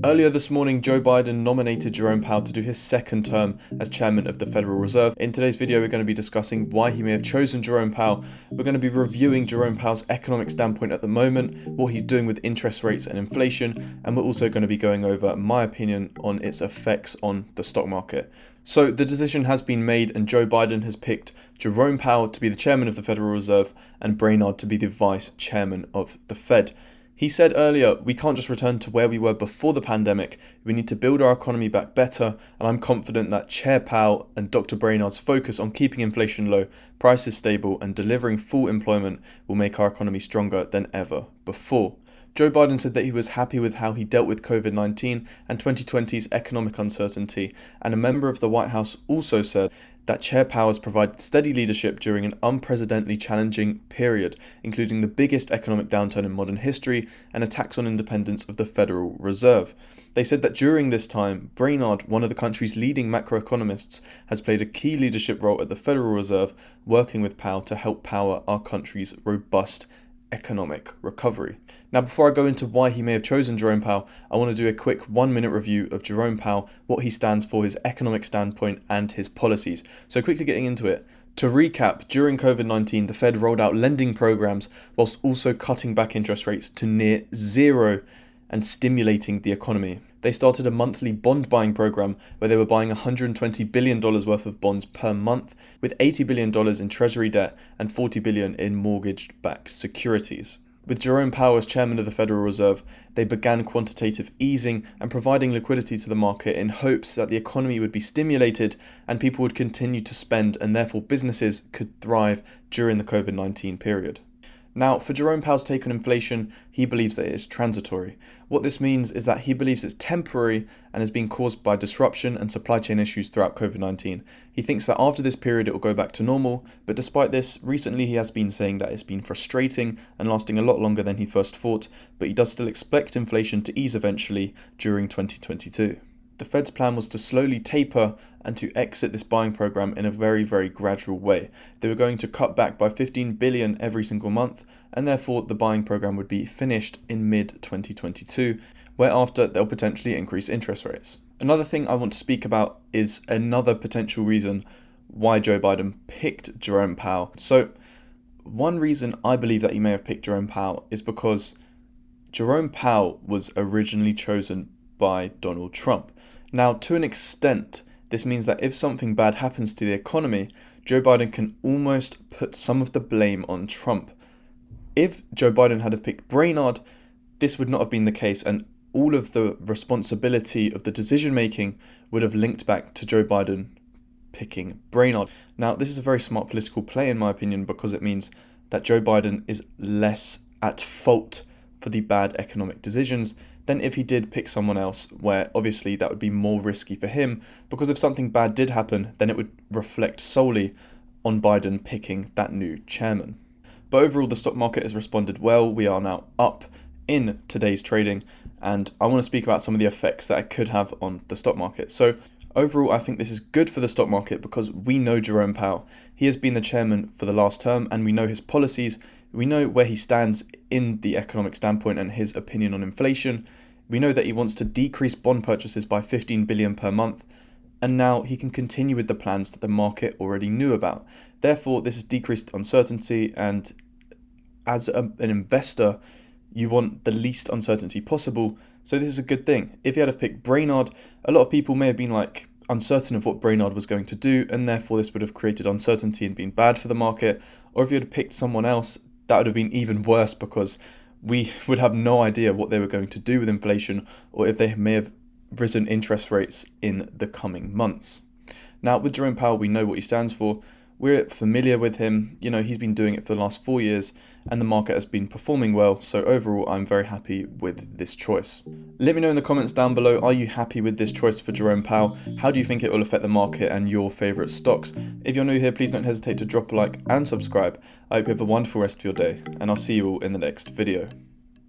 Earlier this morning, Joe Biden nominated Jerome Powell to do his second term as chairman of the Federal Reserve. In today's video, we're going to be discussing why he may have chosen Jerome Powell. We're going to be reviewing Jerome Powell's economic standpoint at the moment, what he's doing with interest rates and inflation, and we're also going to be going over my opinion on its effects on the stock market. So the decision has been made and Joe Biden has picked Jerome Powell to be the chairman of the Federal Reserve and Brainard to be the vice chairman of the Fed. He said earlier, we can't just return to where we were before the pandemic, we need to build our economy back better, and I'm confident that Chair Powell and Dr. Brainard's focus on keeping inflation low, prices stable, and delivering full employment will make our economy stronger than ever before. Joe Biden said that he was happy with how he dealt with COVID-19 and 2020's economic uncertainty, and a member of the White House also said that Chair Powell has provided steady leadership during an unprecedentedly challenging period, including the biggest economic downturn in modern history and attacks on independence of the Federal Reserve. They said that during this time, Brainard, one of the country's leading macroeconomists, has played a key leadership role at the Federal Reserve, working with Powell to help power our country's robust economic recovery. Now, before I go into why he may have chosen Jerome Powell, I want to do a quick 1-minute review of Jerome Powell, what he stands for, his economic standpoint, and his policies. So quickly getting into it. To recap, during COVID-19, the Fed rolled out lending programs whilst also cutting back interest rates to near zero and stimulating the economy. They started a monthly bond buying program where they were buying $120 billion worth of bonds per month, with $80 billion in treasury debt and $40 billion in mortgage-backed securities. With Jerome Powell as chairman of the Federal Reserve, they began quantitative easing and providing liquidity to the market in hopes that the economy would be stimulated and people would continue to spend and therefore businesses could thrive during the COVID-19 period. Now, for Jerome Powell's take on inflation, he believes that it is transitory. What this means is that he believes it's temporary and is being caused by disruption and supply chain issues throughout COVID-19. He thinks that after this period it will go back to normal, but despite this, recently he has been saying that it's been frustrating and lasting a lot longer than he first thought, but he does still expect inflation to ease eventually during 2022. The Fed's plan was to slowly taper and to exit this buying program in a very, very gradual way. They were going to cut back by $15 billion every single month, and therefore the buying program would be finished in mid-2022, whereafter they'll potentially increase interest rates. Another thing I want to speak about is another potential reason why Joe Biden picked Jerome Powell. So, one reason I believe that he may have picked Jerome Powell is because Jerome Powell was originally chosen by Donald Trump. Now, to an extent, this means that if something bad happens to the economy, Joe Biden can almost put some of the blame on Trump. If Joe Biden had picked Brainard, this would not have been the case, and all of the responsibility of the decision-making would have linked back to Joe Biden picking Brainard. Now, this is a very smart political play, in my opinion, because it means that Joe Biden is less at fault for the bad economic decisions than if he did pick someone else, where obviously that would be more risky for him, because if something bad did happen, then it would reflect solely on Biden picking that new chairman. But overall, the stock market has responded well. We are now up in today's trading, and I want to speak about some of the effects that it could have on the stock market. So overall, I think this is good for the stock market because we know Jerome Powell. He has been the chairman for the last term, and we know his policies. We know where he stands in the economic standpoint and his opinion on inflation. We know that he wants to decrease bond purchases by $15 billion per month, and now he can continue with the plans that the market already knew about. Therefore, this has decreased uncertainty, and as an investor, you want the least uncertainty possible, so this is a good thing. If he had picked Brainard, a lot of people may have been uncertain of what Brainard was going to do, and therefore this would have created uncertainty and been bad for the market. Or if you had picked someone else, that would have been even worse because we would have no idea what they were going to do with inflation or if they may have risen interest rates in the coming months. Now, with Jerome Powell, we know what he stands for. We're familiar with him. He's been doing it for the last 4 years and the market has been performing well. So overall, I'm very happy with this choice. Let me know in the comments down below, are you happy with this choice for Jerome Powell? How do you think it will affect the market and your favorite stocks? If you're new here, please don't hesitate to drop a like and subscribe. I hope you have a wonderful rest of your day, and I'll see you all in the next video.